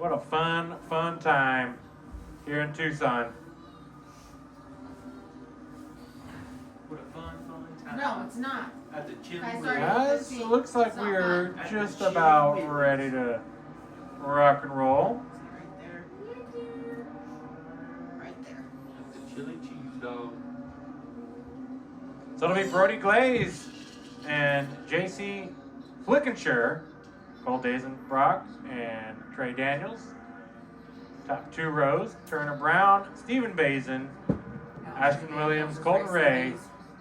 What a fun time here in Tucson. What a fun time. No, it's not. At the chili I whiz. started- Guys, it looks like It's not we're fun. just about ready to rock and roll. Right there. Right there. At the chili cheese dog. So it'll be Brody Glaze and JC Flickenshire, Cole Dazenbrock, and Trey Daniels. Top 2 rows, Turner Brown, Stephen Bazin, Ashton Williams, Colton Ray.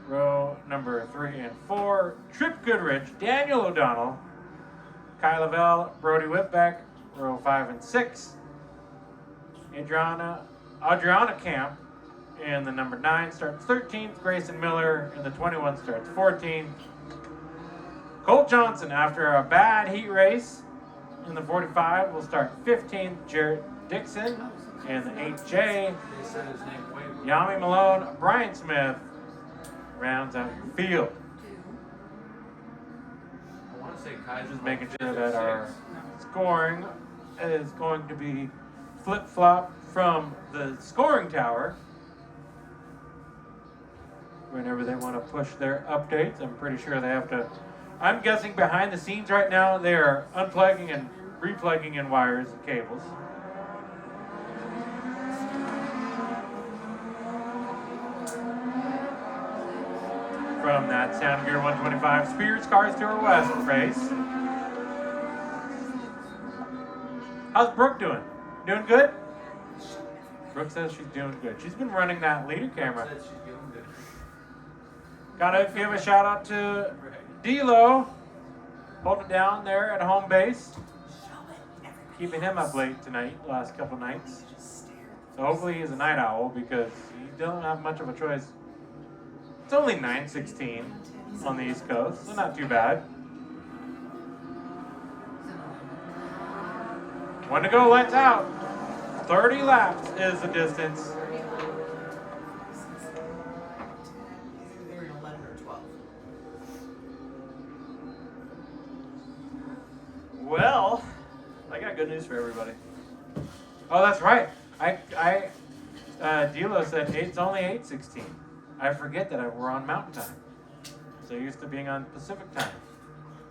Row number 3 and 4, Trip Goodrich, Daniel O'Donnell, Kai Lovell, Brody Whitbeck. Row 5 and 6, Adriana Camp in the number 9 starts 13th. Grayson Miller in the 21 starts 14th. Colt Johnson, after a bad heat race in the 45, will start 15th. Jarrett Dixon in the 8J. They said his name way. Yami Malone, Brian Smith rounds out the field. I want to say Kaiser's Just making sure that our scoring is going to be flip-flop from the scoring tower. Whenever they want to push their updates, I'm pretty sure they have to. I'm guessing behind the scenes right now, they are unplugging and replugging in wires and cables. From that Sound Gear 125 Spears Cars Tour West race. How's Brooke doing? Doing good? Brooke says she's doing good. She's been running that leader camera. Said she's doing good. Gotta give a shout out to D-Lo, holding it down there at home base. Keeping him up late tonight, last couple nights. So hopefully he's a night owl because he doesn't have much of a choice. It's only 9:16 on the East Coast, so not too bad. One to go, lights out. 30 laps is the distance. They're in 11 or 12. Well, I got good news for everybody. Oh, that's right. D'Lo said it's only 8:16. I forget that we're on Mountain Time. So used to being on Pacific Time.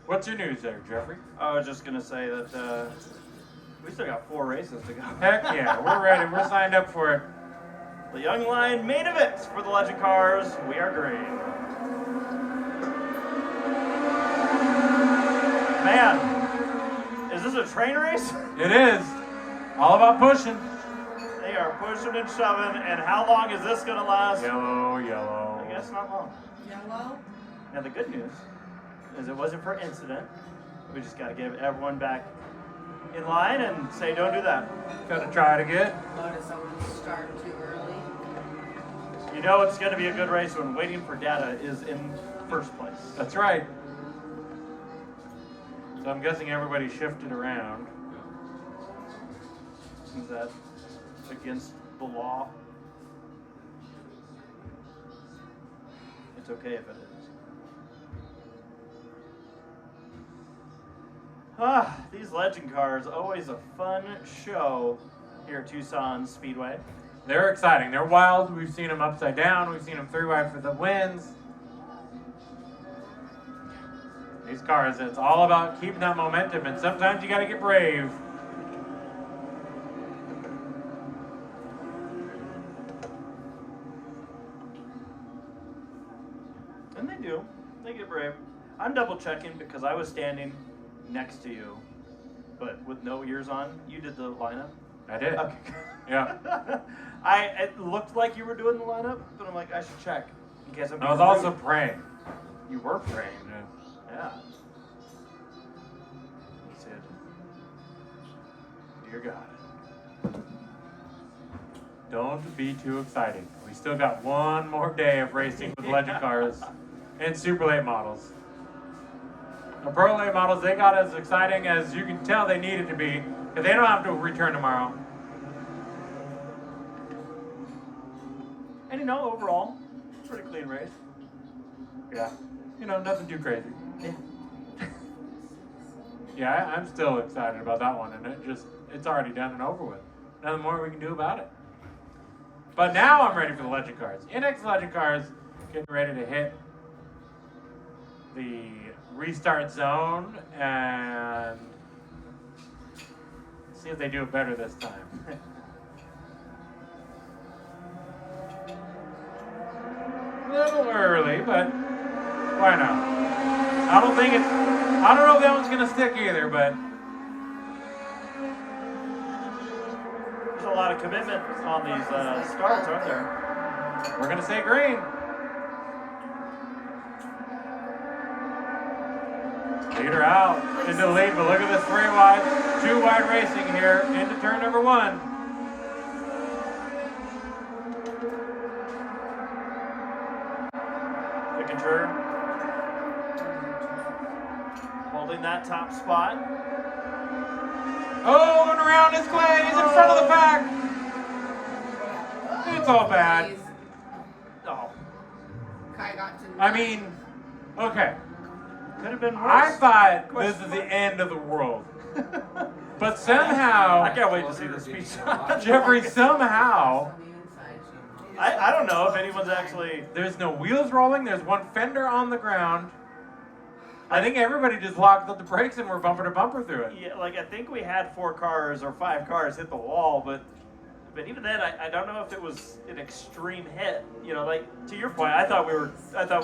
What's your news there, Jeffrey? I was just gonna say that we still got 4 races to go. Heck yeah, we're ready. We're signed up for it. The Young Lion main events for the Legend Cars. We are green. Man, is this a train race? It is. All about pushing. They are pushing and shoving, and how long is this gonna last? Yellow, yellow. I guess not long. Yellow? Now the good news is it wasn't for incident. We just gotta give everyone back in line and say don't do that. Gotta try it again. Notice someone start too early. You know it's gonna be a good race when waiting for data is in first place. That's right. So I'm guessing everybody shifted around. Is that against the law? It's okay if it is. These legend cars, always a fun show here at Tucson Speedway. They're exciting. They're wild. We've seen them upside down. We've seen them 3-wide for the wins. These cars, it's all about keeping that momentum, and sometimes you got to get brave. And they do. They get brave. I'm double checking because I was standing next to you, but with no ears on. You did the lineup? I did. Okay. Yeah. It looked like you were doing the lineup, but I'm like, I should check in case I'm I was being also rude. praying. You were praying. Yeah. Yeah. You said, Dear God. Don't be too excited. We still got one more day of racing with legend cars and super late models. The pro late models, they got as exciting as you can tell they needed to be, because they don't have to return tomorrow. and overall, pretty clean race. Yeah. Nothing too crazy. Yeah. Yeah, I'm still excited about that one, and it's already done and over with. Nothing more we can do about it. But now I'm ready for the legend cards. Index legend cards getting ready to hit the restart zone and see if they do it better this time. A little early, but why not? I don't know if that one's gonna stick either, but There's a lot of commitment on these starts, aren't there? we're gonna say green. Leader out into the lead, but look at this 3 wide, 2 wide racing here into turn number 1. Flickinger holding that top spot. Oh, and around is Clay. He's in front of the pack. It's all bad. Oh, Kai got to. I mean, okay. could have been worse. I thought this is the end of the world. But somehow, I can't wait to see the speech. Jeffrey, somehow, On the inside, she- I don't know if anyone's actually. there's no wheels rolling. There's one fender on the ground. I think everybody just locked up the brakes and we're bumper to bumper through it. Yeah, like I think we had 4 cars or 5 cars hit the wall, but even then, I don't know if it was an extreme hit. You know, like to your point, I thought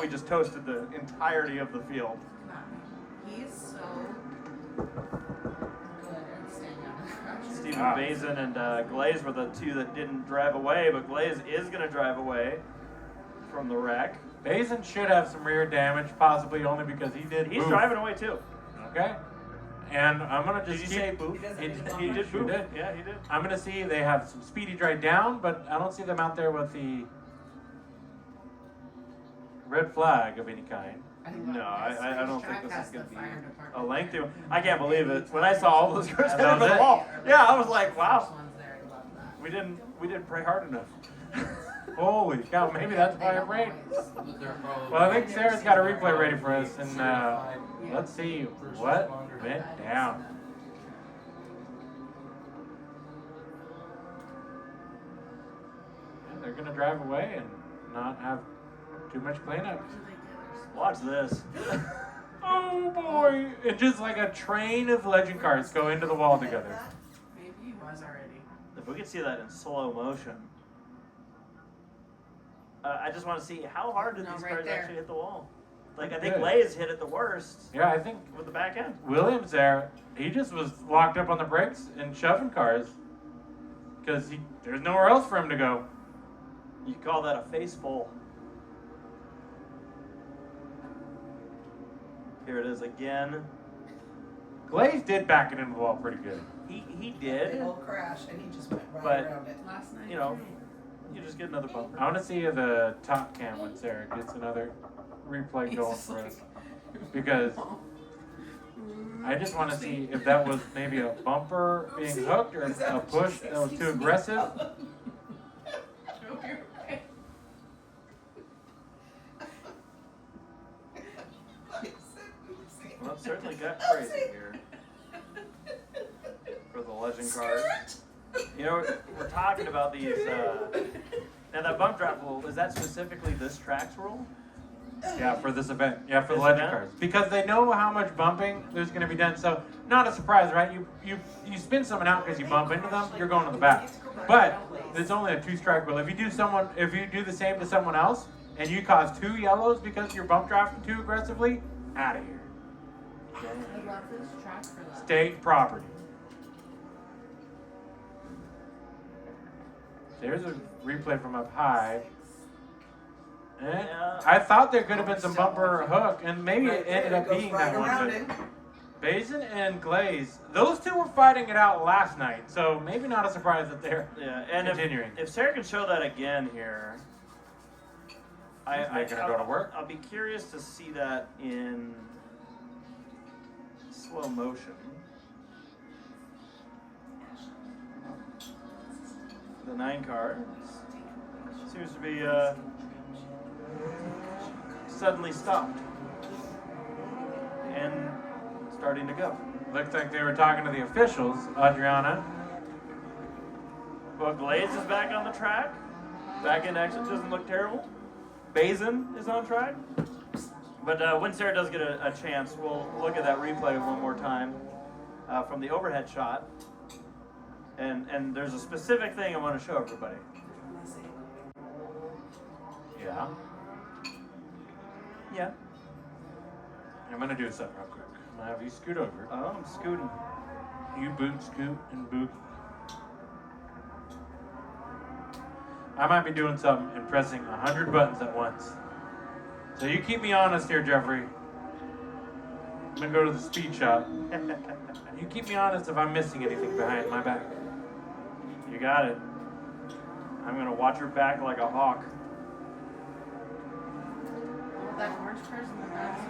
we just toasted the entirety of the field. Come on. He's so good at staying out of the crowd. Stephen Ah. Bazin and Glaze were the 2 that didn't drive away, but Glaze is going to drive away from the wreck. Basin should have some rear damage, possibly only because he did. He's boof. driving away too. Okay. And I'm gonna Did just you keep. say boof? He did Sure boof. did. Yeah, he did. I'm gonna see they have some speedy dry down, but I don't see them out there with the red flag of any kind. No, I don't think this is going to be Fire a department. lengthy one. I can't believe it. When I saw all those cars That heading for was the it? wall, yeah, I was like, wow, First one's there, I love that. we didn't pray hard enough. Holy cow! Maybe that's why it rained. But they're probably- Well, I think Sarah's got a replay ready for us, and let's see what went down. And they're gonna drive away and not have too much cleanup. Watch this. Oh boy! And just like a train of legend cars go into the wall together. Maybe he was already. If we could see that in slow motion. I just want to see how hard did No, these right cars there. actually hit the wall. Like I think Good. Lay's hit it the worst Yeah, I think with the back end. Williams there, he just was locked up on the brakes and shoving cars because there's nowhere else for him to go. You call that a face full. Here it is again. Glaze did back it into the wall pretty good. He Big did, old crash, and he just went right But- around it. Last night. you know, you just get another bumper. I want to see the top cam when Sarah gets another replay He's going just for like- us because I just want to see if that was maybe a bumper being hooked or a push that was too aggressive. Well, it certainly got crazy here for the legend cars. You know, we're talking about these. Now that bump drop rule, is that specifically this track's rule? Yeah, for this event. Yeah, for the This legend event? cars because they know how much bumping there's going to be done. So not a surprise, right? You spin someone out because you bump into them, you're going to the back. But it's only a 2-strike rule. If you do the same to someone else and you cause 2 yellows because you're bump drafting too aggressively, out of here. I love this track for that. State property. There's a replay from up high. And Yeah. I thought there could have been some bumper hook, and maybe it ended up being that one. But Bazin and Glaze, those 2 were fighting it out last night, so maybe not a surprise that they're Yeah, and continuing. if Sarah can show that again here, making her go to work. I'll be curious to see that in slow motion. The 9 car seems to be suddenly stopped and starting to go. Looks like they were talking to the officials, Adriana. Well, Glaze is back on the track. Back in action, doesn't look terrible. Bazin is on track. But when Sarah does get a chance, we'll look at that replay one more time from the overhead shot. And there's a specific thing I want to show everybody. Yeah. Yeah. I'm gonna do something real quick. I'm gonna have you scoot over. Oh, I'm scooting. You boot, scoot, and boot. I might be doing something and pressing 100 buttons at once. So you keep me honest here, Jeffrey. I'm gonna go to the speed shot. You keep me honest if I'm missing anything behind my back. You got it. I'm gonna watch your back like a hawk. That orange car's in the back.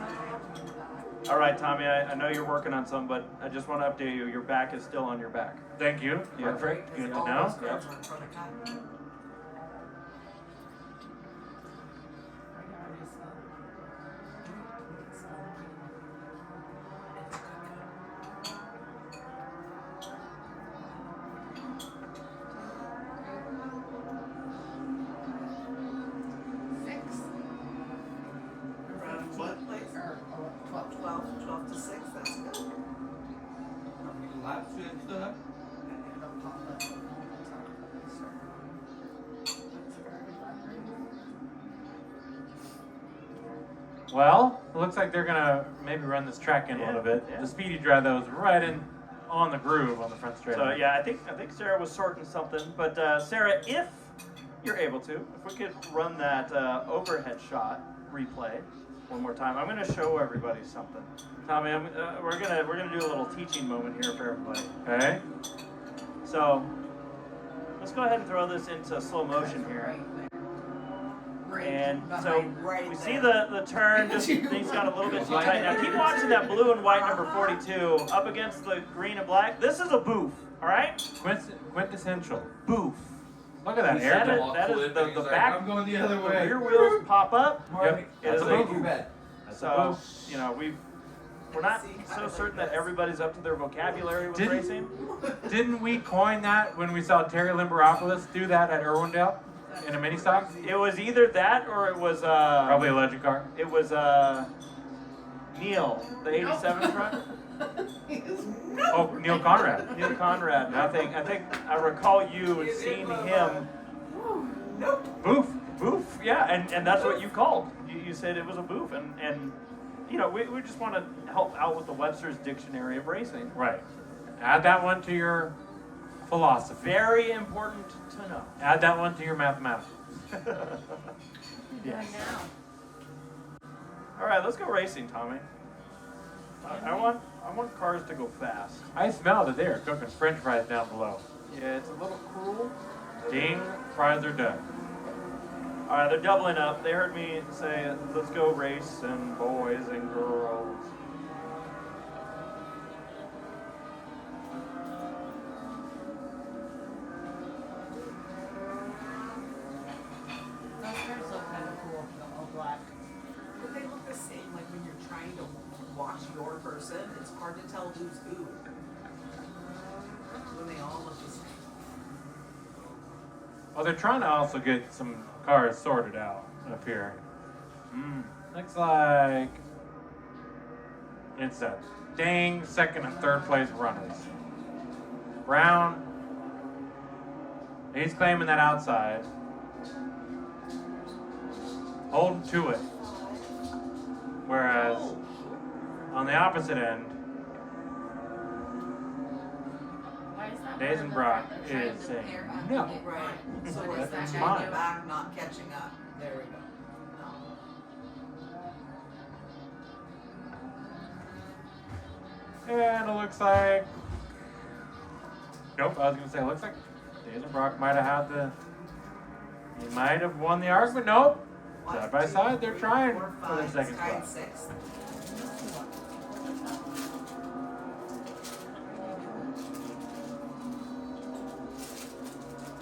All right, Tommy, I know you're working on some, but I just want to update you. Your back is still on your back. Thank you. Yeah. Perfect. Good to All know. those cars are in front of Kyle. Around what place? 12 to 6, that's good. How many laps you still have? Well, it looks like they're gonna maybe run this track in a little bit. Yeah. The speedy drive that was right in on the groove on the front straight. So yeah, I think Sarah was sorting something. But Sarah, if you're able to, if we could run that overhead shot replay one more time, I'm going to show everybody something. Tommy, we're gonna do a little teaching moment here for everybody. Okay. So let's go ahead and throw this into slow motion here. And so we see the turn, just things got a little bit too tight. Now keep watching that blue and white number 42 up against the green and black. This is a boof, all right? Quintessential. Boof. Look at that That air. is- that is the He's like, back- I'm going the other The way. rear wheels pop up. Yep. It That's is a a boof. bet. So, you know, we're not so certain that everybody's up to their vocabulary with racing. Didn't we coin that when we saw Terry Limberopoulos do that at Irwindale in a mini stock? It was either that or it was Probably a legend car. it was Neil, the 87 truck. Oh, Neil Conrad. Neil Conrad. I think I recall you seeing him. Boof. Boof, yeah, and that's what you called. You said it was a boof, and you know, we just want to help out with the Webster's Dictionary of Racing. Right. Add that one to your philosophy. Very important to know. Add that one to your mathematics. Yes. All right, let's go racing, Tommy. I want cars to go fast. I smell that they are cooking French fries down below. Yeah, it's a little cruel. Ding, fries are done. All right, they're doubling up. They heard me say, "Let's go racing, boys and girls." Those cars look kind of cool, the all black. But they look the same, like when you're trying to watch your person, it's hard to tell who's who. When they all look the same. Well, they're trying to also get some cars sorted out up here. Looks like it's a dang second and third place runners. Brown, he's claiming that outside. Holding to it. Whereas on the opposite end, Why is that? Days and Brock is saying no. Right. So What it's is that that guy guy doing? back not catching up. There we go. No. And it looks like, nope, I was gonna say, it looks like Days and Brock might have had he might have won the argument. Nope. Side by side, they're trying for their second tied spot. 6th.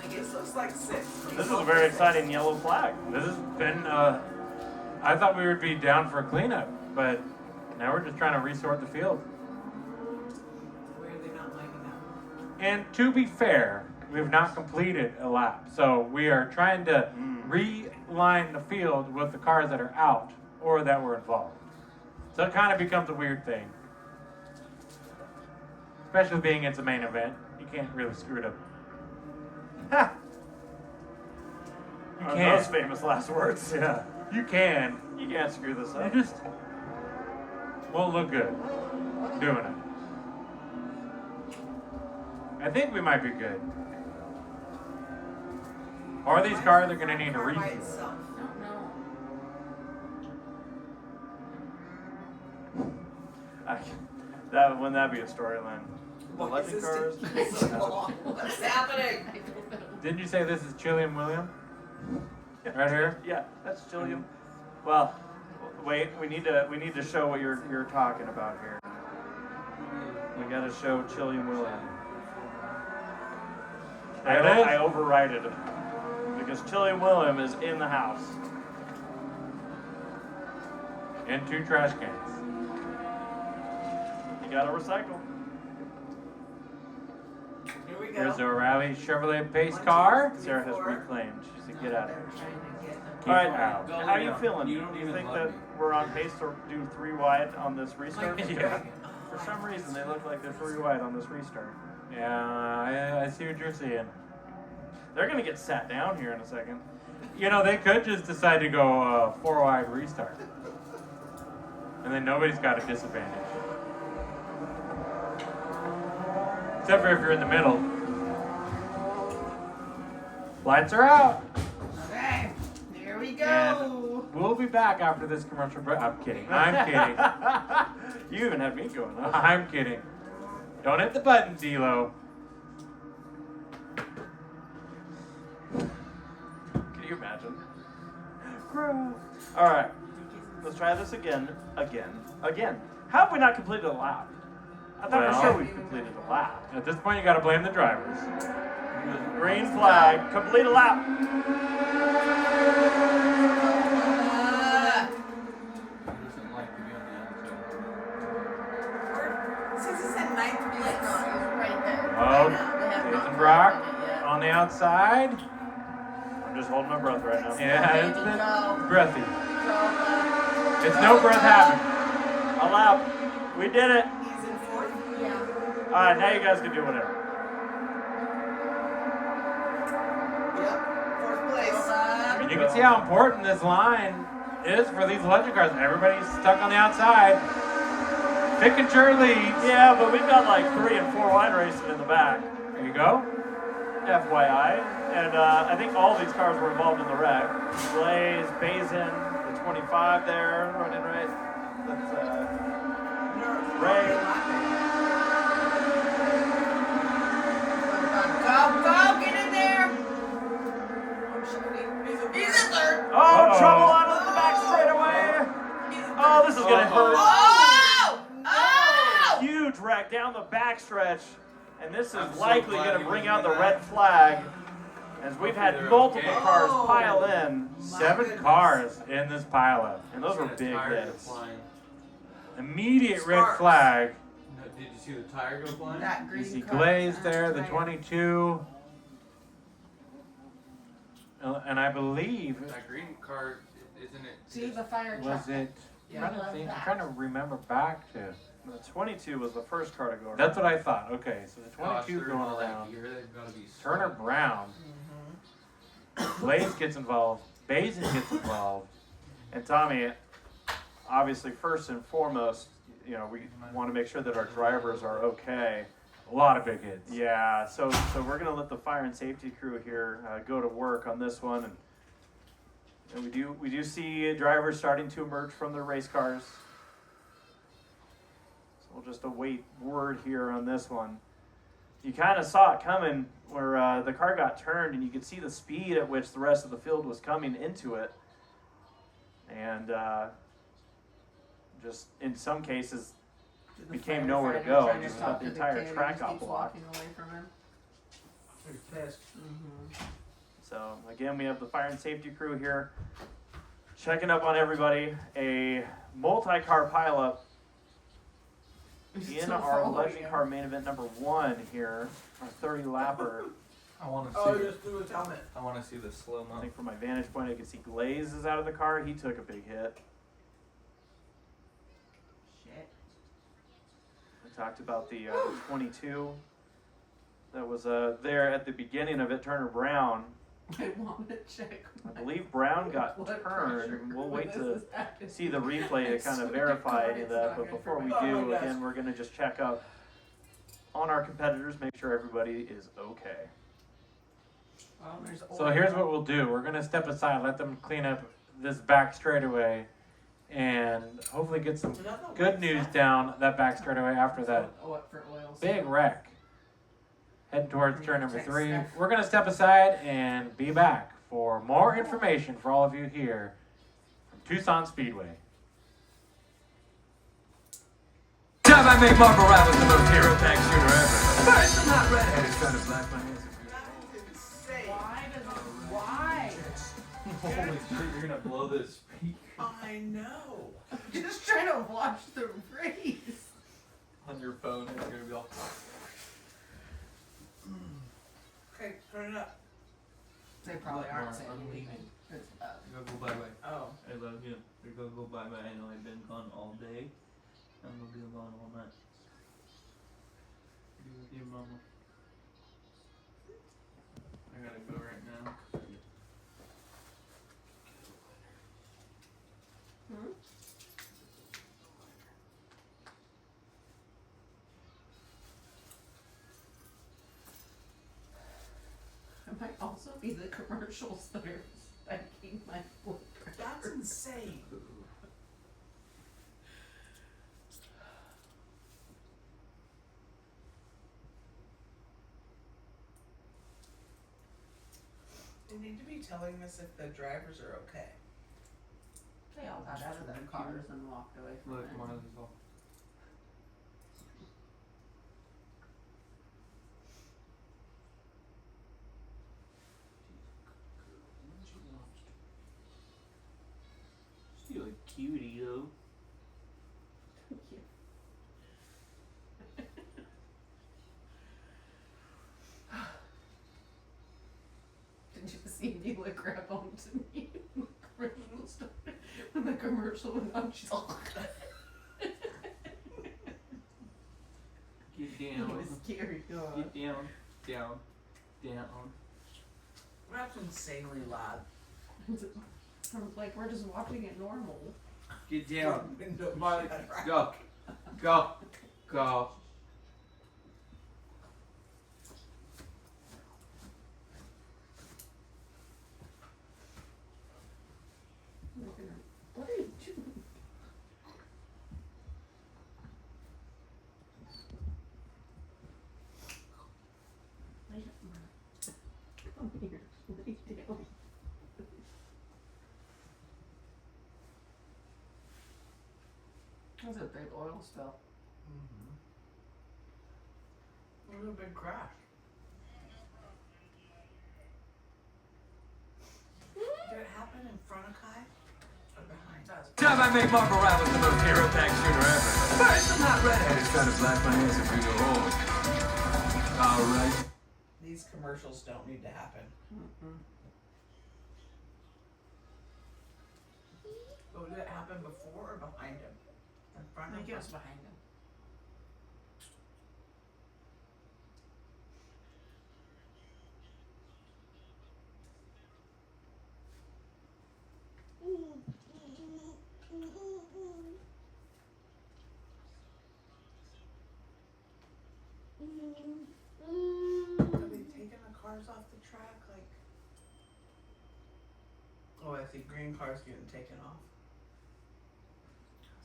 I guess looks like 6. This is a very exciting yellow flag. This has been, I thought we would be down for a cleanup, but now we're just trying to resort the field. And to be fair, we've not completed a lap. So we are trying to realign the field with the cars that are out or that were involved. So it kind of becomes a weird thing. Especially being it's a main event. You can't really screw it up. Ha! You Are can. those famous last words? Yeah. You can. You can't screw this You up. just won't look good doing it. I think we might be good. Or these cars are going to need a Car by refuel. itself. I don't know. Wouldn't that be a storyline? The Why is legend this cars. taking so long? What is happening? I don't know. Didn't you say this is Chili and William? Right here? Yeah, that's Chilliam. Well, wait. We need to show what you're talking about here. We got to show Chilliam William. There it is. I override it because Chilliam William is in the house. And 2 trash cans. You got to recycle. Here we go. Here's the O'Reilly Chevrolet pace car. Sarah has reclaimed. She said, "Get out of here." They're trying to get them. Keep All right, out. Go how are you down. feeling? You don't even think love that me. we're on pace to do 3 wide on this restart? Yeah. For some reason, they look like they're 3 wide on this restart. Yeah, I see what you're saying. They're gonna get sat down here in a second. You know, they could just decide to go 4 wide restart. And then nobody's got a disadvantage. Except for if you're in the middle. Lights are out. Okay, here we go. And we'll be back after this commercial break. I'm kidding. I'm kidding. You even had me going, huh? I'm kidding. Don't hit the button, D-Lo. Can you imagine? All right, let's try this again. How have we not completed a lap? I thought Well- for sure we completed a lap. At this point, you got to blame the drivers. Green flag, complete a lap. He doesn't like to be on the outside. Since it said ninth It's place. not, it's right there. Oh, I know, we have Jason not Brock gotten it yet. on the outside. I'm just holding my breath right now. Yeah, it's Baby, been go. breathy. Go, It's no breath having. A lap. We did it. He's in fourth. yeah. All right, now you guys can do whatever. Yep. Fourth place. I mean, you can see how important this line is for these legend cars. Everybody's stuck on the outside. Fickenshire leads. Yeah, but we've got like 3 and 4 wide racing in the back. There you go. FYI. And I think all these cars were involved in the wreck. Blaze, Bazin, the 25 there, running right. That's Ray. Go, get in there. He's in third. Oh, Uh-oh. trouble out of the back straightaway. Oh, this is gonna hurt. Oh! Oh! Huge wreck down the backstretch. And this is I'm so likely glad gonna he bring wasn't out in the that. red flag. As we've had Hopefully they're multiple okay. cars Oh. pile in. 7 cars in this pileup. And those were That big tire go hits. flying. Immediate red Sparks. flag. No, did you see the tire go flying? That You green see car Glaze is there, the tired. 22. And I believe, That green car, isn't it? See the fire truck. was it? Yeah. I'm trying to remember back to. The 22 was the first car to go around. That's what I thought. Okay, so the Gosh, 22 they're going all that around. gear, they've gotta be Turner sweating. Brown. Blaze gets involved. Bazin gets involved. And Tommy, obviously, first and foremost, you know, we want to make sure that our drivers are okay. A lot of big hits. Yeah, so we're gonna let the fire and safety crew here go to work on this one, and we do see drivers starting to emerge from their race cars. So we'll just await word here on this one. You kind of saw it coming where the car got turned, and you could see the speed at which the rest of the field was coming into it, and just in some cases. The became nowhere to firefighter go, trying to just talk got the to entire kid, he track just got keeps blocked. walking away from him. So again, we have the fire and safety crew here checking up on everybody. A multi-car pileup In Still our following legend him. car main event number 1 here, our 30 lapper. I want to see. Oh, just threw his helmet. I want to see the slow I mo. think from my vantage point, I can see Glaze is out of the car. He took a big hit. Shit. We talked about the 22 that was there at the beginning of it, Turner Brown. I want to check. I believe Brown got blood turned. pressure We'll when wait this to is happening. see the replay to I kind swear of to verify God, any of it's that. not But good before for we me. Oh my do, gosh. again, we're going to just check up on our competitors, make sure everybody is okay. There's So oil. here's what we'll do. We're gonna step aside, let them clean up this back straightaway, and hopefully get some Is that the good white news stuff? down that back straightaway after that What for oil? big wreck. Heading towards turn number Text 3. stuff. We're gonna step aside and be back for more information for all of you here from Tucson Speedway. Time I make Mark Morales the most hero tag shooter ever. First, I'm not redheaded trying to blast my hands. Why does it? Why? Holy shit! You're gonna blow this speaker I know. Just trying to watch the race. on your phone. It's gonna be all. Okay, turn it up. They probably Look, aren't Mark, saying I'm anything. leaving. It's, You gotta go bye bye. Oh. I love you. You're gonna go bye bye. I know I've been gone all day. I'm gonna be gone all night. Be with your mama. I gotta go right now. it might also be the commercials that are spiking my blood pressure. That's insane. They need to be telling us if the drivers are okay. They all got out of their cars and walked away from Look, it. Marley's all. Still a cutie though. Did you see Mila grab onto me when the commercial started? When the commercial went on, she's all. Get It down. was scary. Get down. Down. Down. That's insanely loud. I was like, we're just watching it normal. Get down. Window Marley, shut. go. Go. Go. What are you doing? Come here, lay down. That was a big oil spill. It was a big crash. Did it happen in front of Kai or behind us? Time I make Mark Morales the most hero tag shooter ever. First, I'm not redheaded trying to blast my hands through your horn. Alright. These commercials don't need to happen. Oh, did it happen before or behind him? In I front of think it him? was behind him. Are they taking the cars off the track? Like, oh, I see green cars getting taken off.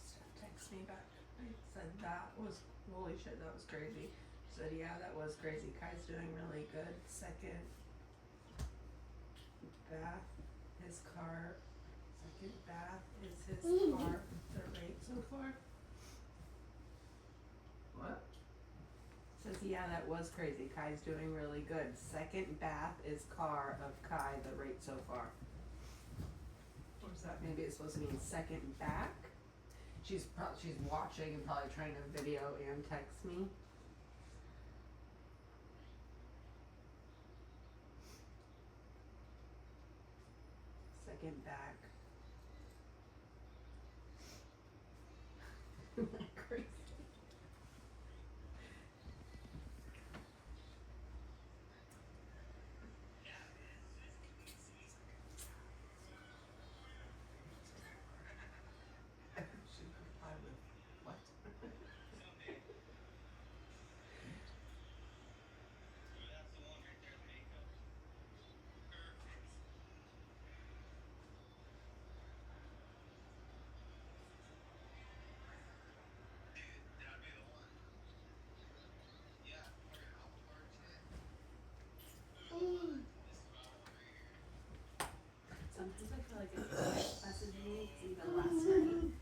Steph texted me back. I said that was holy shit, that was crazy. She said, yeah, that was crazy. Kai's doing really good. Second bath, his car. Second bath is his car. The rate so far. What? Says, yeah, that was crazy. Kai's doing really good. Second bath is car of Kai, the rate so far. What does that mean? Maybe it's supposed to mean second back. She's watching and probably trying to video and text me. Second back. Isn't that crazy? She reply with what? Sometimes I feel like it's messaging me, 'cause even last night.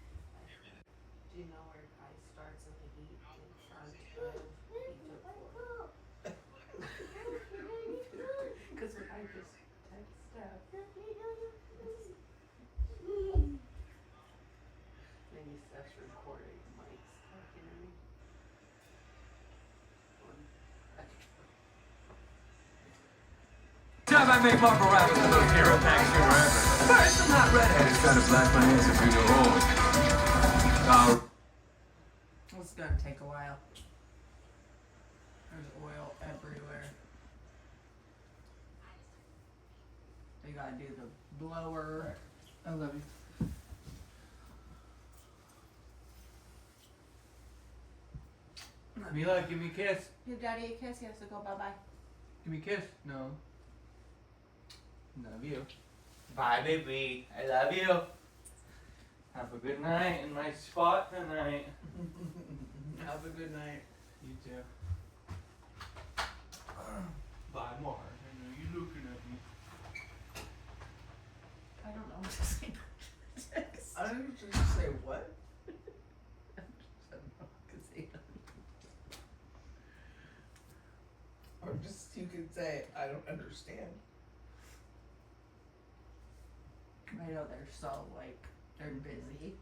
Do you know where ice starts in the heat in front of heat to floor? Because when I just text Steph, maybe Steph's recording, Mike's talking to me. Time I make Marble Rabbit the most hero pack shooter ever. First, I'm not redheaded trying to blast my answer through your hole. It's gonna take a while. There's oil everywhere. You gotta do the blower. I love you. Mila, give me a kiss. Give Daddy a kiss. He has to go bye bye. Give me a kiss. No. Love you. Bye, baby. I love you. Have a good night in my spot tonight. Have a good night. You too. Bye, Mark. I know you're looking at me. I don't know what to say. I don't know what to say. What? I don't know what to say. Or just you could say, I don't understand. I know they're so like they're busy.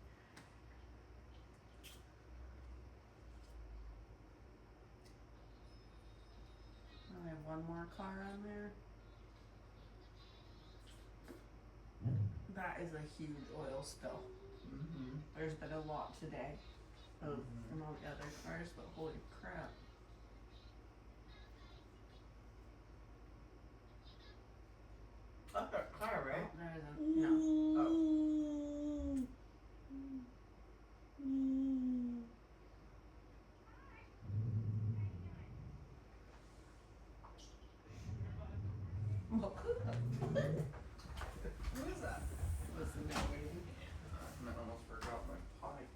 I have one more car on there. That is a huge oil spill. Mm-hmm. There's been a lot today of from all the other cars, but holy crap. I've got a car, right? Oh, there isn't. No. Oh. Who is that? Listen, no waiting. I almost forgot my pipe.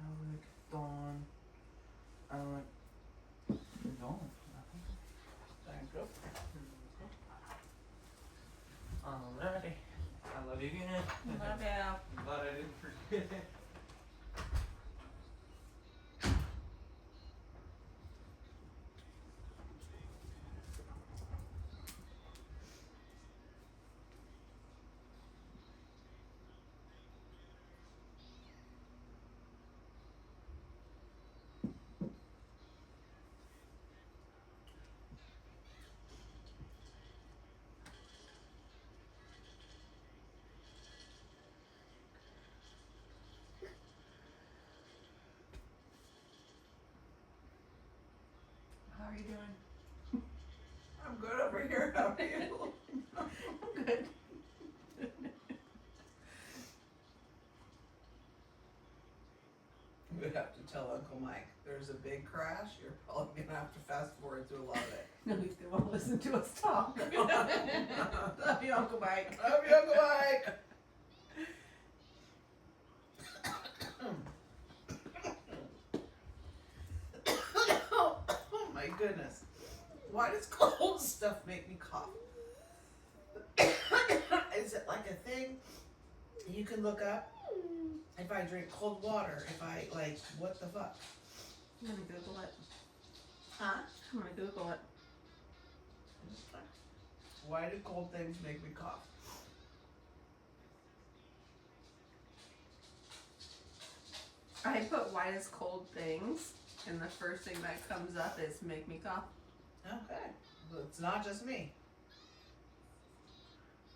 Alec, Dawn. Alec. Dawn. Thank you. Alrighty. I love you again. Love you. I'm glad I didn't forget it. How are you doing? I'm good over here. How are you? I'm good. We would have to tell Uncle Mike there's a big crash. You're probably gonna have to fast forward through a lot of it. At least they won't listen to us talk. Love you, Uncle Mike. Love you, Uncle Mike. Oh my goodness. Why does cold stuff make me cough? Is it like a thing you can look up? If I drink cold water, if I like, what the fuck? I'm gonna Google it. Huh? I'm gonna Google it. Why do cold things make me cough? I put why is cold things, and the first thing that comes up is make me cough. Okay. Well, it's not just me.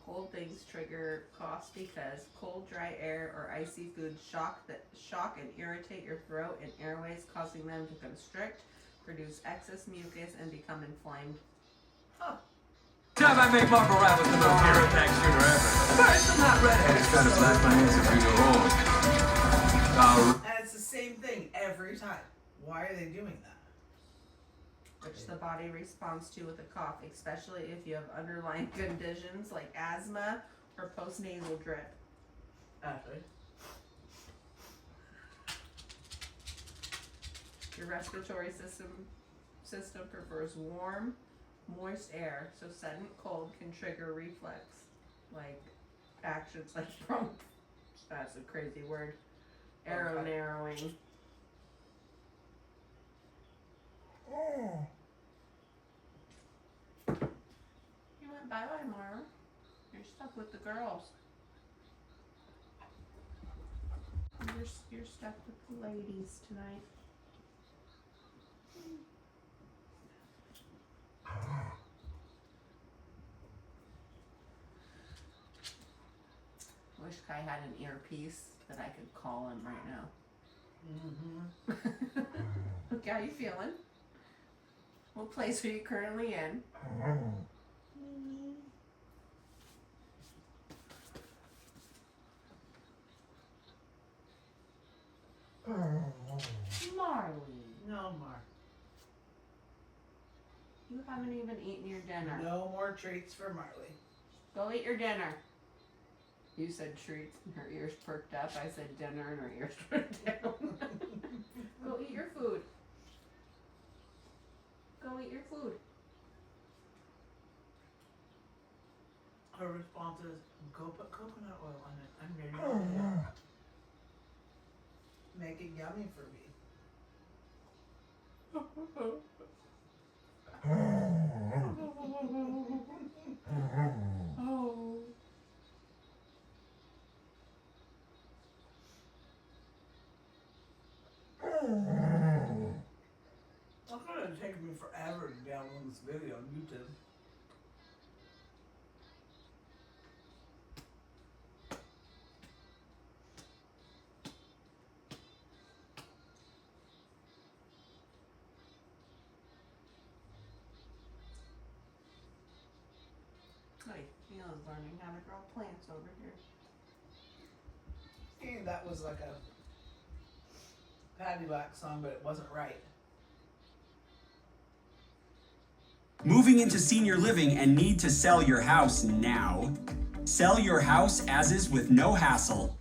Cold things trigger coughs because cold, dry air or icy food shock and irritate your throat and airways, causing them to constrict, produce excess mucus, and become inflamed. Huh. Time I make marble rappers the most hero attack shooter ever. First, I'm not redheaded, trying to blast my answer through your hole. And it's the same thing every time. Why are they doing that? Which the body responds to with a cough, especially if you have underlying conditions like asthma or postnasal drip. Actually. Your respiratory system prefers warm, moist air, so sudden cold can trigger reflex, like actions like that's a crazy word. Arrow Okay. narrowing. You went bye-bye, Mara. You're stuck with the girls. You're stuck with the ladies tonight. Wish Kai had an earpiece that I could call him right now. Mm-hmm. Okay, how you feeling? What place are you currently in? Marley, No more. you haven't even eaten your dinner. No more treats for Marley. Go eat your dinner. You said treats and her ears perked up. I said dinner and her ears perked down. Go eat your food. Go eat your food. Her response is, go put coconut oil on it. I'm ready to do that. Make it yummy for me. Oh. It's gonna take me forever to download this video on YouTube. Hey, Neil's learning how to grow plants over here. And that was like a Patty Black song, but it wasn't right. Moving into senior living and need to sell your house now? Sell your house as is with no hassle.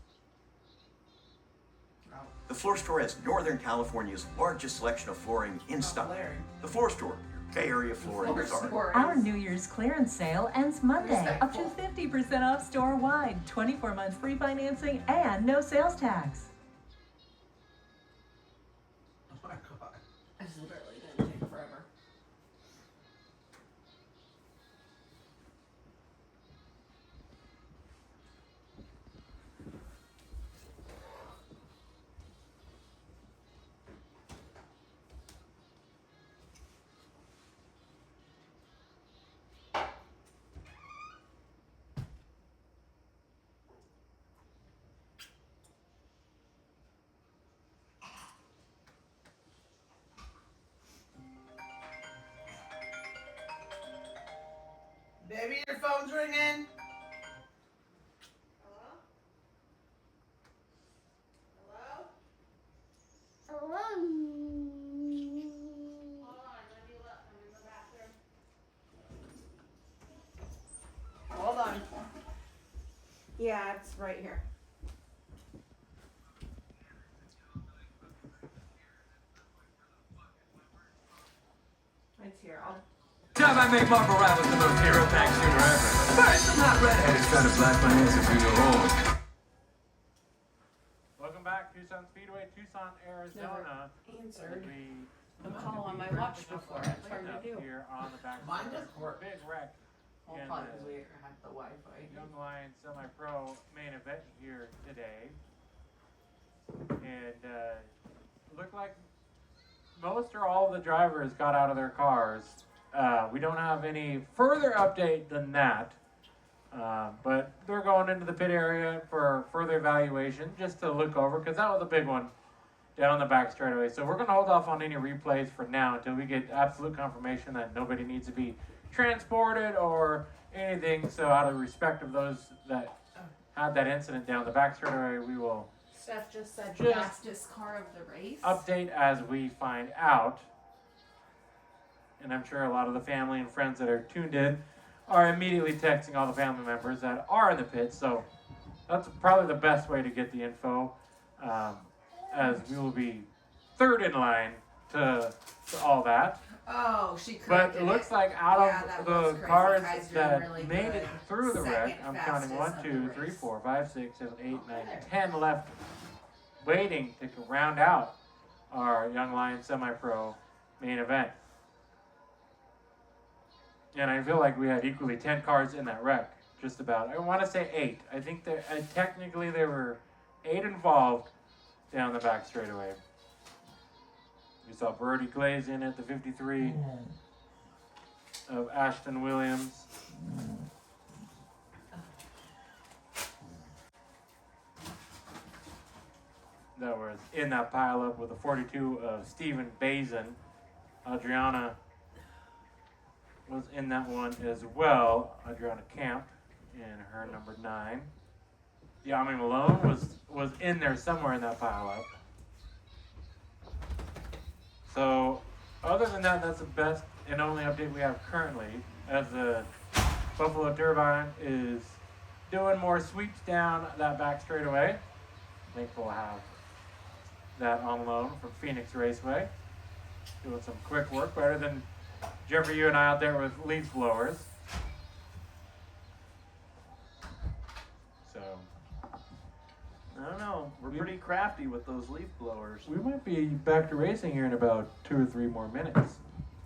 The Floor Store has Northern California's largest selection of flooring in stock. Larry. The Floor Store, your Bay Area flooring czar. Our New Year's clearance sale ends Monday, up to Respectful. 50% off store-wide, 24 months free financing, and no sales tax. Oh my god. This is literally gonna take forever. Baby, your phone's ringing. Hello? Hello? Hold on, let me look. I'm in the bathroom. Hold on. Yeah, it's right here. It's here. Time I make marble rappers the most hero attack shooter ever. First, I'm not redheaded, trying to blast my answer through your hole. Welcome back, Tucson Speedway, Tucson, Arizona. Answered. We The call on my watch before. It's hard to do. Here on the back Mine road. doesn't work. Big wreck. Well, in probably the because we have the Wi-Fi. Young Lions Semi-Pro main event here today. And looked like most or all of the drivers got out of their cars. We don't have any further update than that. But they're going into the pit area for further evaluation, just to look over, because that was a big one down the back straightaway. So we're going to hold off on any replays for now until we get absolute confirmation that nobody needs to be transported or anything. So out of respect of those that had that incident down the back straightaway, we will Steph just said Just fastest car of the race. update as we find out. And I'm sure a lot of the family and friends that are tuned in are immediately texting all the family members that are in the pits. So that's probably the best way to get the info, as we will be third in line to all that. Oh, she But corrected it looks like out Yeah, of that the was crazy. cars Kai's doing that really made it good. through the wreck, Second I'm counting fastest 1, of 2, the 3, race. 4, 5, 6, 7, 8, 9, 10 left waiting to round out our Young Lions Semi-Pro main event. And I feel like we had equally 10 cars in that wreck, just about. I want to say 8. I think that technically there were 8 involved down the back straightaway. We saw Brody Glaze in at the 53 of Ashton Williams. That was in that pileup with the 42 of Stephen Bazin. Adriana was in that one as well. Adriana Camp in her number 9. Yami Malone was in there somewhere in that pileup. So, other than that, that's the best and only update we have currently, as the Buffalo Turbine is doing more sweeps down that back straightaway. I think we'll have that on loan from Phoenix Raceway. Doing some quick work, better than Jeffrey, you and I out there with leaf blowers. So, I don't know. We're pretty crafty with those leaf blowers. we might be back to racing here in about 2 or 3 more minutes,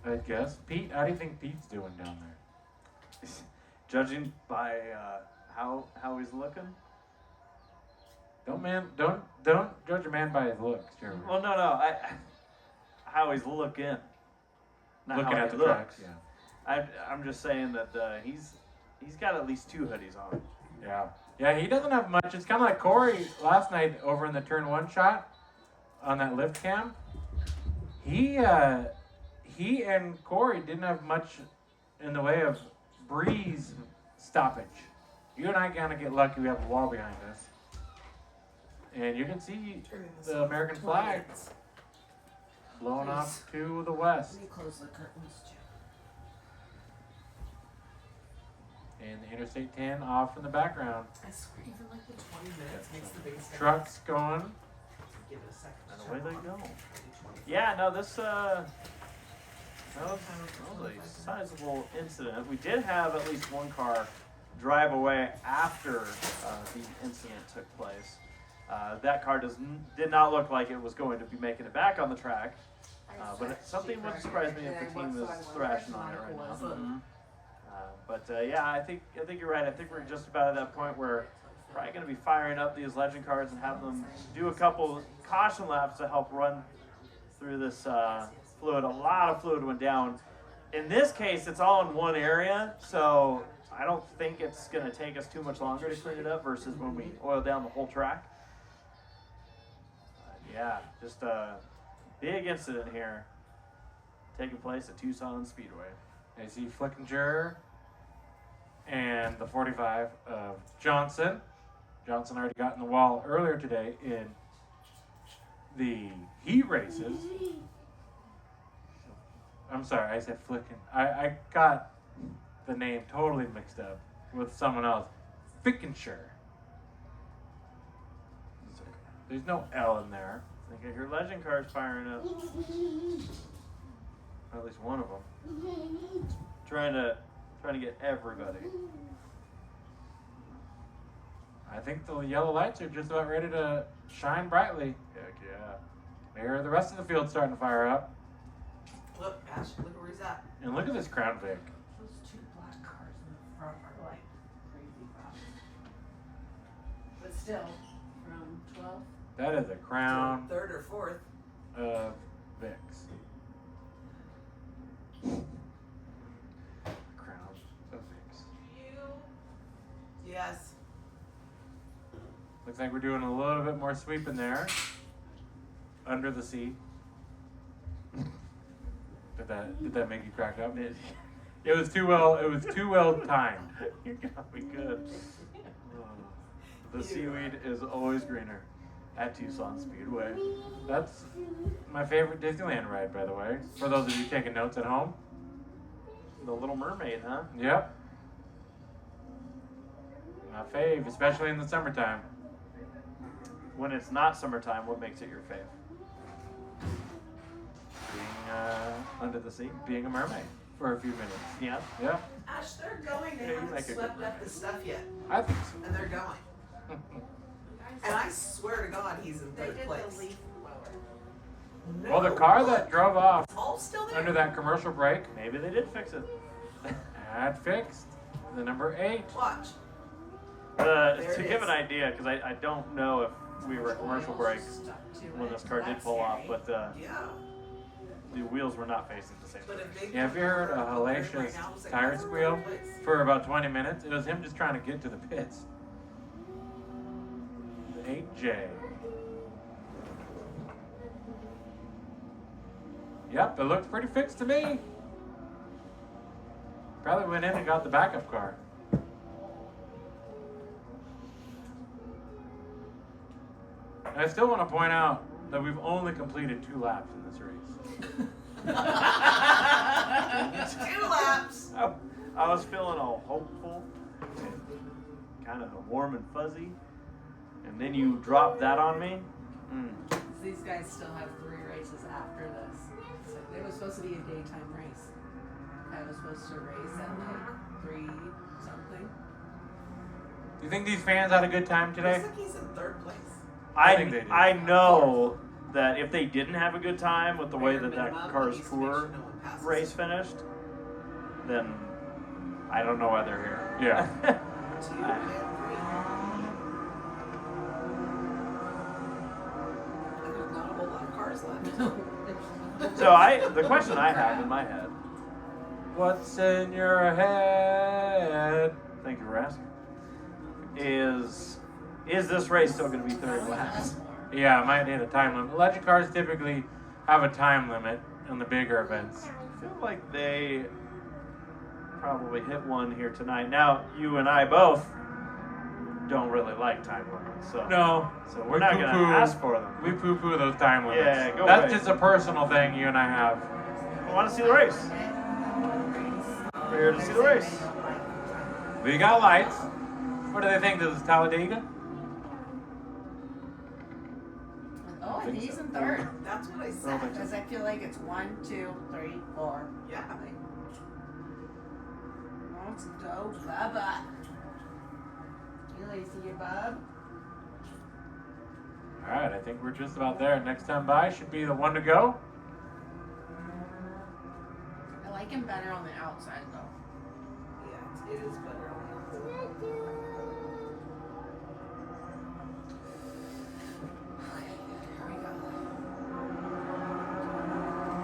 I guess. Pete, how do you think Pete's doing down there? Judging by how he's looking. Don't judge a man by his looks, Jeremy. Well, no. How he's looking. Not Looking how at he the looks. tracks, yeah. I'm just saying that he's got at least 2 hoodies on. Yeah, he doesn't have much. It's kind of like Corey last night over in the turn 1 shot on that lift cam. He and Corey didn't have much in the way of breeze stoppage. You and I kind of get lucky. We have a wall behind us, and you can see the American flag blowing off to the west. Let me close the curtains too. And the Interstate 10 off in the background. I swear, even like the 20 minutes makes the biggest difference. Trucks going. Give it a second. And away they go. Yeah, no, this that was a sizable incident. We did have at least 1 car drive away after the incident took place. That car did not look like it was going to be making it back on the track. But something would surprise me if the team is thrashing on it right now. Mm-hmm. Yeah, I think you're right. I think we're just about at that point where we're probably going to be firing up these legend cars and have them do a couple caution laps to help run through this fluid. A lot of fluid went down. In this case, it's all in one area, so I don't think it's going to take us too much longer to clean it up versus when we oil down the whole track. Yeah, just a big incident here taking place at Tucson Speedway. I see Flickinger and the 45 of Johnson. Johnson already got in the wall earlier today in the heat races. I'm sorry, I said Flickin. I got the name totally mixed up with someone else. Fickenshire. There's no L in there. I think I hear legend cars firing up. Or at least one of them. Trying to get everybody. I think the yellow lights are just about ready to shine brightly. Heck yeah. There, the rest of the field's starting to fire up. Look, Ash, look where he's at. And look at this Crown Vic. Those 2 black cars in the front are like crazy fast. But still, from 12th That is a crown Third or fourth. of Vicks. Crown of Vicks. Yes. Looks like we're doing a little bit more sweeping there. Under the seat. Did that make you crack up? It was too well timed. You got me good. The seaweed is always greener at Tucson Speedway. That's my favorite Disneyland ride, by the way. For those of you taking notes at home. The Little Mermaid, huh? Yep. My fave, especially in the summertime. When it's not summertime, what makes it your fave? Being Under the sea? being a mermaid for a few minutes. Yeah. Yeah, Ash, they're going. They Yeah, you haven't make a swept good up the stuff yet. I think so. And they're going. And I swear to God, he's in They third did place. the leaf blower. No, Well, the car that look, drove off it's all still there. under that commercial break Maybe they did fix it. had fixed the number 8. Watch. To There it give is. an idea, because I don't know if we were at commercial break Stuck to when it. this car did That's pull off, scary. but Yeah. the wheels were not facing the same But direction. if they Yeah, have you heard a right hellacious now, it's like, tire that's squeal third place. for about 20 minutes? It was him just trying to get to the pits. The 8J. Yep, it looked pretty fixed to me. Probably went in and got the backup car. And I still want to point out that we've only completed 2 laps in this race. 2 laps. I was feeling all hopeful, and kind of warm and fuzzy, and then you dropped that on me. These guys still have 3 races after this. So it was supposed to be a daytime race. I was supposed to race at like 3 something. Do you think these fans had a good time today? Looks like he's in third place. I think they did. I know that if they didn't have a good time with the way that that Minimum, car's he needs to make tour sure no one passes. race finished, then I don't know why they're here. Yeah. 2 and 3. And there's not a whole lot of cars left. So the question I have in my head, What's in your head? thank you for asking, is this race still going to be 30 laps? Yeah, I might hit a time limit. Legend cars typically have a time limit on the bigger events. I feel like they probably hit one here tonight. Now, you and I both don't really like time limits, so No. so we we're not going to poo-poo- ask for them. We poo-poo those time limits. Yeah, go That's away. just a personal thing you and I have. I want to see the race. We're here to see the race. We got lights. What do they think? This is Talladega? Oh, think he's so. in third. That's what I I don't said. think so. Because I feel like it's 1, 2, 3, 4. Yeah. Let's go, Bubba. You lazy, bub. Alright, I think we're just about there. Next time by should be the one to go. I like him better on the outside though. Yeah, it is better on the Here we go.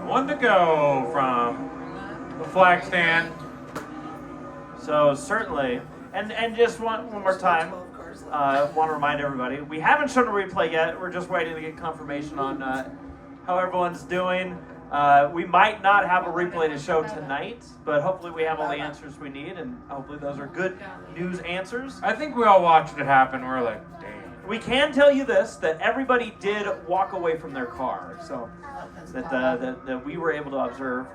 One to go from the flag stand. So certainly, and just one more time, 12 cars left. want to remind everybody, we haven't shown a replay yet. We're just waiting to get confirmation on how everyone's doing. We might not have a replay to show tonight, but hopefully we have all the answers we need, and hopefully those are good news answers. I think we all watched it happen. We're like, damn. We can tell you this, that everybody did walk away from their car, so that we were able to observe.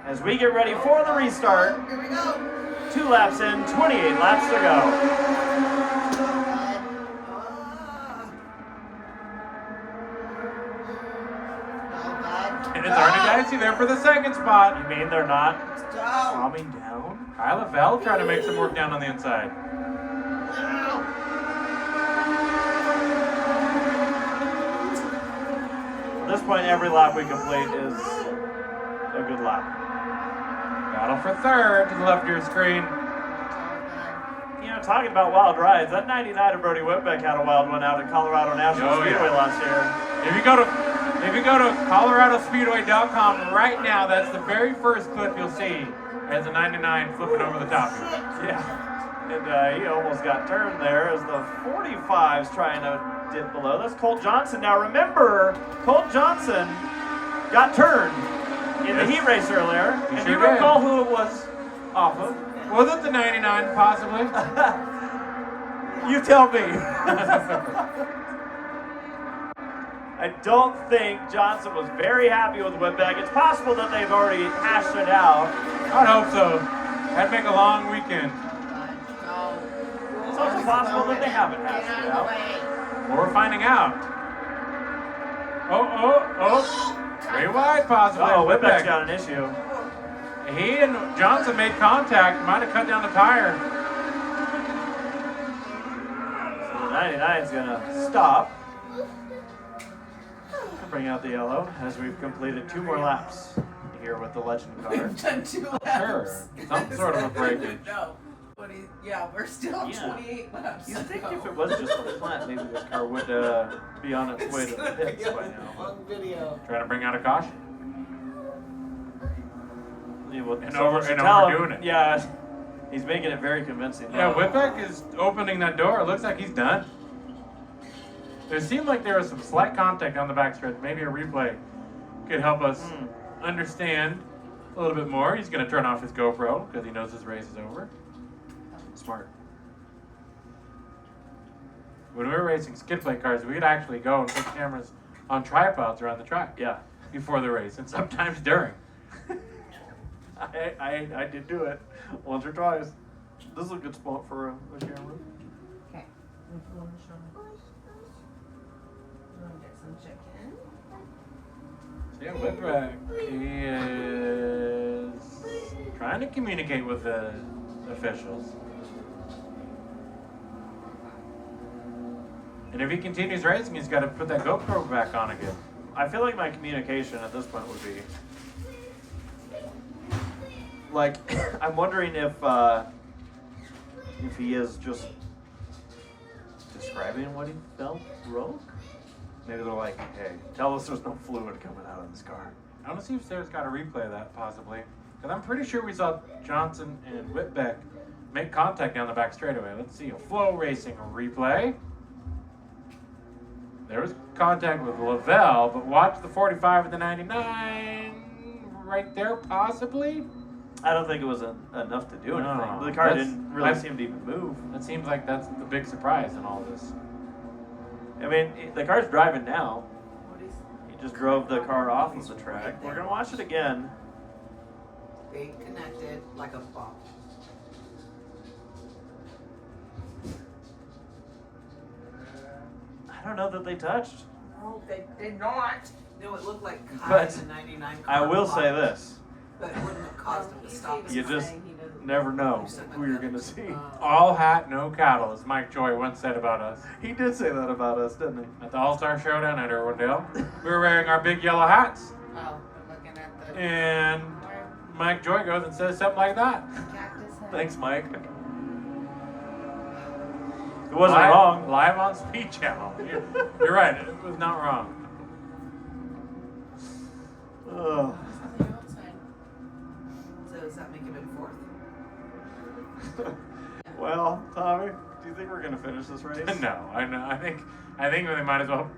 As we get ready for the restart, Here we go. 2 laps in, 28 laps to go. And it's already dicey there for the second spot. You mean they're not Let's go. calming down? Kyle Lovell trying to make some work down on the inside. At this point, every lap we complete is a good lap. Battle for third to the left of your screen. You know, talking about wild rides. That 99 of Brody Whitbeck had a wild one out at Colorado National Speedway last year. If you go to coloradospeedway.com right now, that's the very first clip you'll see as a 99 flipping over the top of it. Yeah. And he almost got turned there as the 45's trying to dip below. That's Colt Johnson. Now remember, Colt Johnson got turned in the heat race earlier. And do you recall who it was off of? Was it the 99 possibly? You tell me. I don't think Johnson was very happy with Whitbeck. It's possible that they've already hashed it out. I'd hope so. That'd make a long weekend. It's also possible that they haven't hashed it out. Well, we're finding out. Oh. Way wide possibly. Oh, Whitbeck's got an issue. He and Johnson made contact. Might have cut down the tire. So the 99's going to stop. Bring out the yellow as we've completed 2 more laps here with the Legend car. We've done 2 laps. Sure. Some sort of a breakage. No. We're still 28 laps. You'd think if it was just a flat, maybe this car would be on its way to the pits by now. Long video. Trying to bring out a caution. Yeah, well, And someone should tell him. overdoing it. Yeah, he's making it very convincing. Yeah, Whitbeck is opening that door. It looks like he's done. It seemed like there was some slight contact on the backstretch. Maybe a replay could help us understand a little bit more. He's going to turn off his GoPro because he knows his race is over. Smart. When we were racing skid plate cars, we'd actually go and put cameras on tripods around the track. Yeah. Before the race, and sometimes during. I did do it once or twice. This is a good spot for a camera. Okay. Get some chicken. Yeah, Whitbeck, he is trying to communicate with the officials. And if he continues racing, he's got to put that GoPro back on again. I feel like my communication at this point would be like I'm wondering if he is just describing what he felt wrong. Maybe they're like, hey, tell us there's no fluid coming out of this car. I want to see if Sarah's got a replay of that, possibly. Because I'm pretty sure we saw Johnson and Whitbeck make contact down the back straightaway. Let's see, a Flow Racing replay. There was contact with Lovell, but watch the 45 and the 99 right there, possibly? I don't think it was enough to do anything. No, The car didn't really seem to even move. That seems like that's the big surprise in all this. I mean, the car's driving now. He just drove the car off of the track. We're going to watch it again. They connected like a bomb. I don't know that they touched. No, they did not. No, it looked like Kai But in the 99 car. I will say blocked it, this. But it wouldn't have caused him to stop. You just never know who you're going to see. All hat, no cattle, as Mike Joy once said about us. He did say that about us, didn't he? At the All-Star Showdown at Irwindale, we were wearing our big yellow hats. Oh, I'm looking at the And Mike Joy goes and says something like that. cactus head. Thanks, Mike. It wasn't wrong. Live on Speed Channel. You're right, it was not wrong. Oh. So does that make him in 4th? Well, Tommy, do you think we're going to finish this race? No, I know. I think they might as well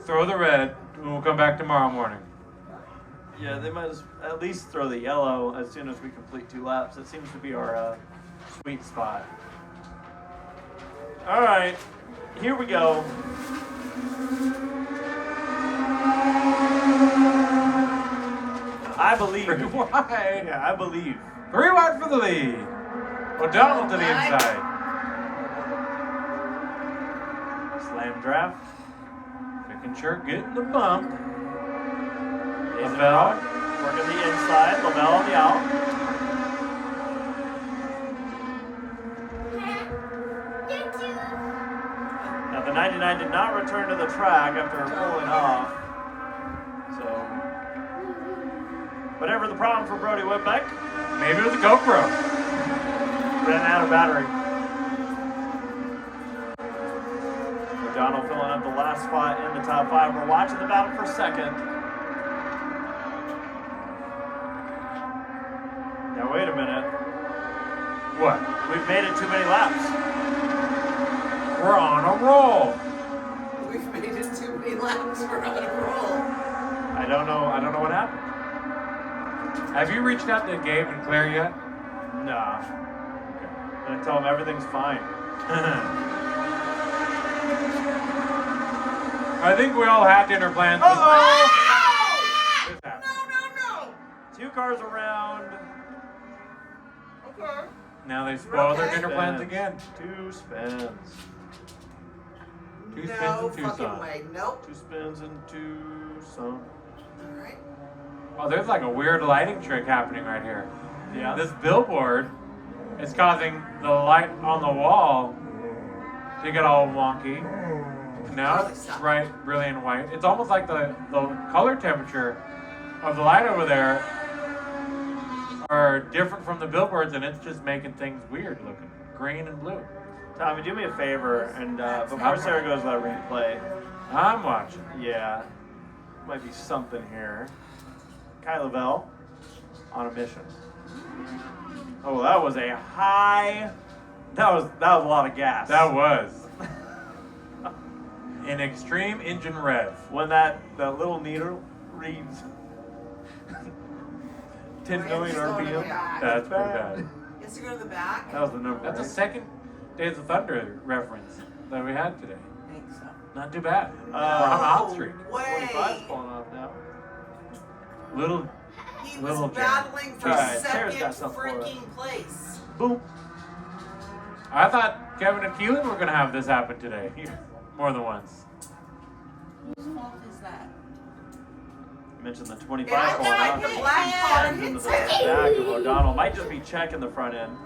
throw the red, and we'll come back tomorrow morning. Yeah, they might at least throw the yellow as soon as we complete 2 laps. It seems to be our sweet spot. All right, here we go. I believe. 3 wide. Yeah, I believe. 3 wide for the lead. O'Donnell to the inside. Slam draft. Fickenshire getting the bump. Lovell working the inside. Lovell on the out. Now the 99 did not return to the track after pulling off. So, whatever the problem for Brody Whitbeck, Maybe it was a GoPro. ran out of battery. the last spot in the top 5. We're watching the battle for second. Now wait a minute. What? We've made it too many laps. We're on a roll. We've made it too many laps. We're on a roll. I don't know what happened. Have you reached out to Gabe and Claire yet? Nah. I'm gonna tell them everything's fine. I think we all had dinner plans. Uh-oh! This happened. No. 2 cars around. Okay. Now they spoil their Okay. dinner plans again. 2 spins. 2 spins No in fucking Tucson. way. Nope. 2 spins in Tucson. All right. Oh, there's like a weird lighting trick happening right here. Yeah. This billboard is causing the light on the wall to get all wonky. Now Really it's stop. bright, brilliant white. It's almost like the color temperature of the light over there are different from the billboards, and it's just making things weird looking. Green and blue. Tommy, do me a favor, and before Sarah goes to that replay, I'm watching. yeah, might be something here. Kai Lovell on a mission. Oh, that was a high. That was a lot of gas. That was an extreme engine rev. When that little needle reads 10 million RPM. That's pretty bad. Yes, to go to the back. That was the number. That's a second Days of Thunder reference that we had today. I think so. Not too bad. No I'm out streak. way. 45's pulling off now. Little He Little was jam. battling for Alright, Sarah's second got something for us. freaking place. Boom. I thought Kevin and Keelan were gonna have this happen today. More than once. Whose fault is that? You mentioned the 25 Yeah, pulling out. the black car Into the hits back it. of O'Donnell. Might just be checking the front end.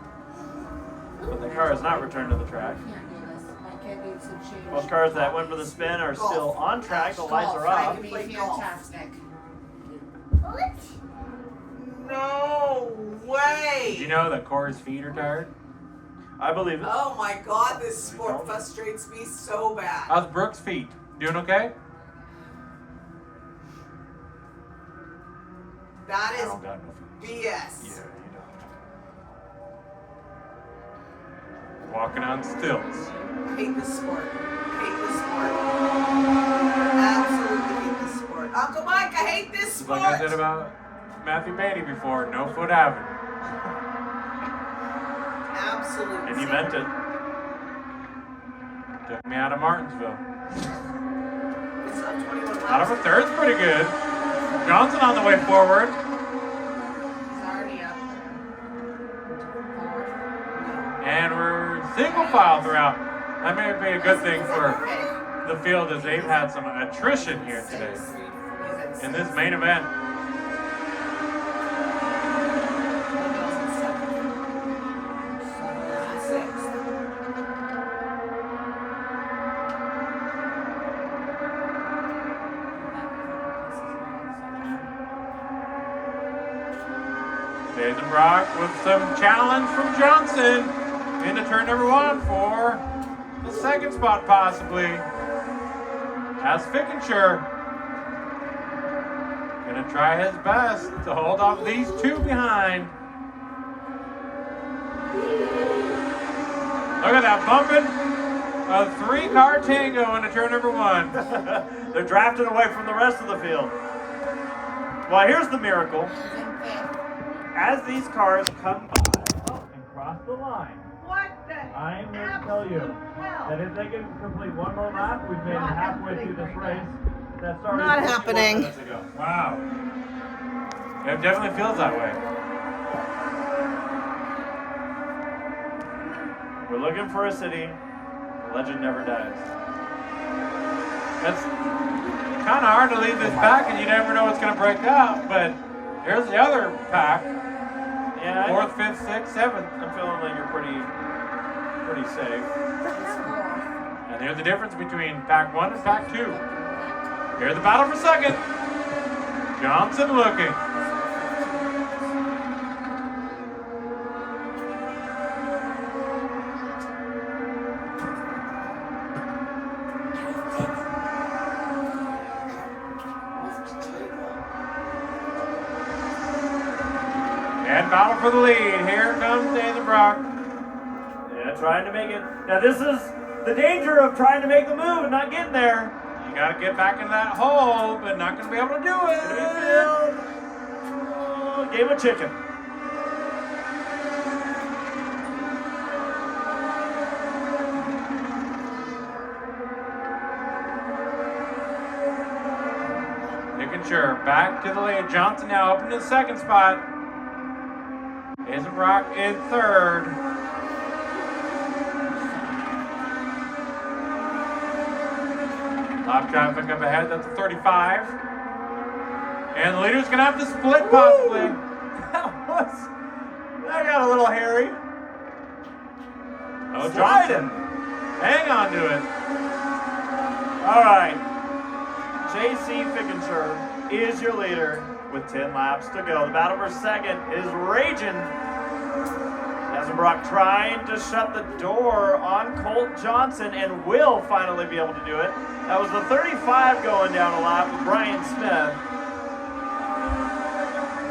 But the car has not returned to the track. Most cars that went for the spin are still on track. The lights are I off. can be fantastic. No way. Did you know that Corey's feet are tired? I believe it. Oh my god, this sport frustrates me so bad. How's Brooke's feet? Doing okay? That I is don't got no feet. BS. Yeah, you don't. Walking on stills. Hate this sport. Hate this sport. Absolutely hate this sport. Uncle Mike, I hate this Just sport. like I said about Matthew Beatty before, no foot having. Absolutely. And you meant it. Took me out of Martinsville. It's up 21 laps. Out of a third's pretty good. Johnson on the way forward. He's already up. And we're single file throughout. That may be a good thing for the field as they've had some attrition here today in this main event. Days and Brock with some challenge from Johnson into turn number 1 for the second spot possibly. As Fickenshire gonna try his best to hold off these two behind. Look at that bumping. A 3-car tango into turn number 1. They're drafted away from the rest of the field. Well, here's the miracle. As these cars come by and cross the line, What the? I am here to tell you that if they can complete one more lap, we've made it halfway through this race. That started Not 51 happening. minutes ago. Wow. It definitely feels that way. We're looking for a city. The legend never dies. It's kind of hard to leave this pack and you never know what's going to break up, but here's the other pack. Yeah, 4th, 5th, 6th, 7th. I'm feeling like you're pretty safe. And here's the difference between pack 1 and pack 2. Here's the battle for second. Johnson looking. And battle for the lead. Here comes Dazen Brock. Yeah, trying to make it. Now this is the danger of trying to make the move and not getting there. You got to get back in that hole, but not going to be able to do it. Oh, game of chicken. Sure, back to the lead. Johnson now up in the second spot. Dazen Brock in third. Lap traffic up ahead. That's a 35. And the leader's gonna have to split possibly. That got a little hairy. Oh, Johnson. Hang on to it. All right. J.C. Fickenshire is your leader with 10 laps to go. The battle for second is raging. Dazen Brock trying to shut the door on Colt Johnson and will finally be able to do it. That was the 35 going down a lap with Brian Smith.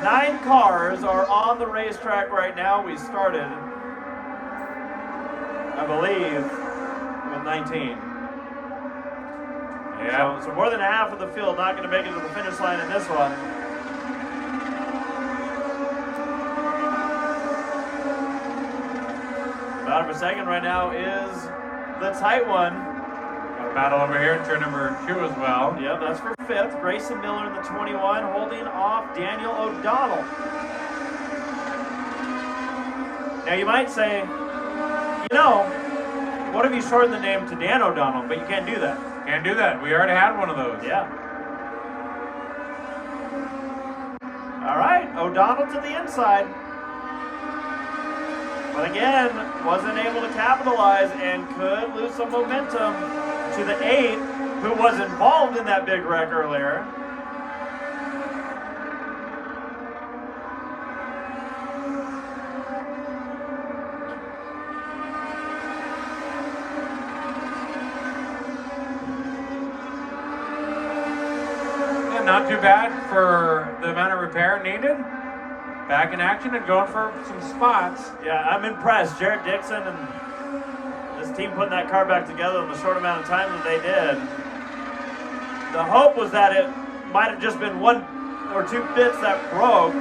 9 cars are on the racetrack right now. We started, I believe, with 19. Yeah. So more than half of the field not going to make it to the finish line in this one. Battle for second right now is the tight one. Got a battle over here in turn number 2 as well. Yep, that's for fifth. Grayson Miller in the 21, holding off Daniel O'Donnell. Now you might say, you know, what if you shortened the name to Dan O'Donnell? But you can't do that. Can't do that. We already had one of those. Yeah. All right, O'Donnell to the inside. But again, wasn't able to capitalize and could lose some momentum to the 8, who was involved in that big wreck earlier. Not too bad for the amount of repair needed. Back in action and going for some spots. Yeah, I'm impressed. Jared Dixon and this team putting that car back together in the short amount of time that they did. The hope was that it might have just been 1 or 2 bits that broke,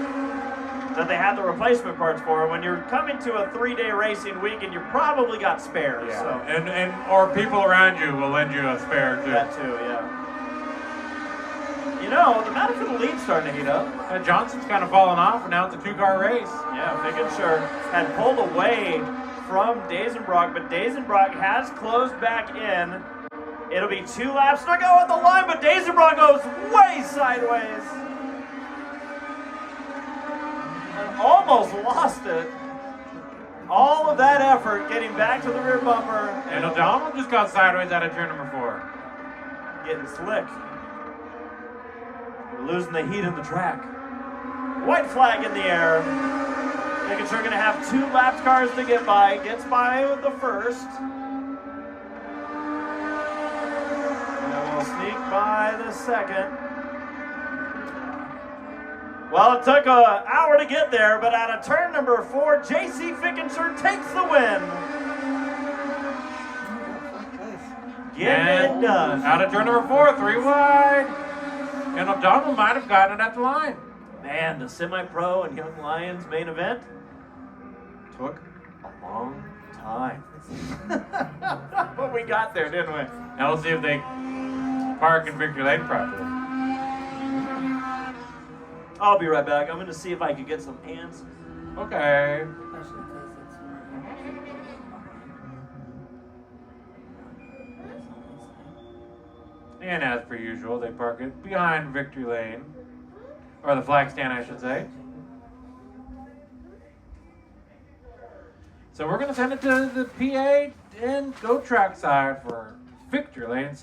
that they had the replacement parts for. When you're coming to a 3-day racing weekend, you probably got spares. Yeah. So. And or people around you will lend you a spare too. That too, yeah. You know, the battle for the lead's starting to heat up. Johnson's kind of fallen off, and now it's a 2-car race. Yeah, Fickenshire had pulled away from Dazen Brock, but Dazen Brock has closed back in. It'll be 2 laps to go at the line, but Dazen Brock goes way sideways. And almost lost it. All of that effort getting back to the rear bumper. And O'Donnell just got sideways out of turn number 4. Getting slick. We're losing the heat in the track. White flag in the air. Making sure we're going to have 2 lap cars to get by. Gets by with the first. And we'll sneak by the second. Well, it took an hour to get there, but out of turn number 4, J.C. Fickenshire takes the win. Getting it done. Out of turn number 4, 3 wide. And O'Donnell might have gotten it at the line. Man, the semi-pro and Young Lions main event took a long time. But we got there, didn't we? Now we'll see if they park in Victory Lane properly. I'll be right back. I'm going to see if I can get some hands. Okay. And as per usual, they park it behind Victory Lane. Or the flag stand, I should say. So we're going to send it to the PA and go trackside for Victory Lane.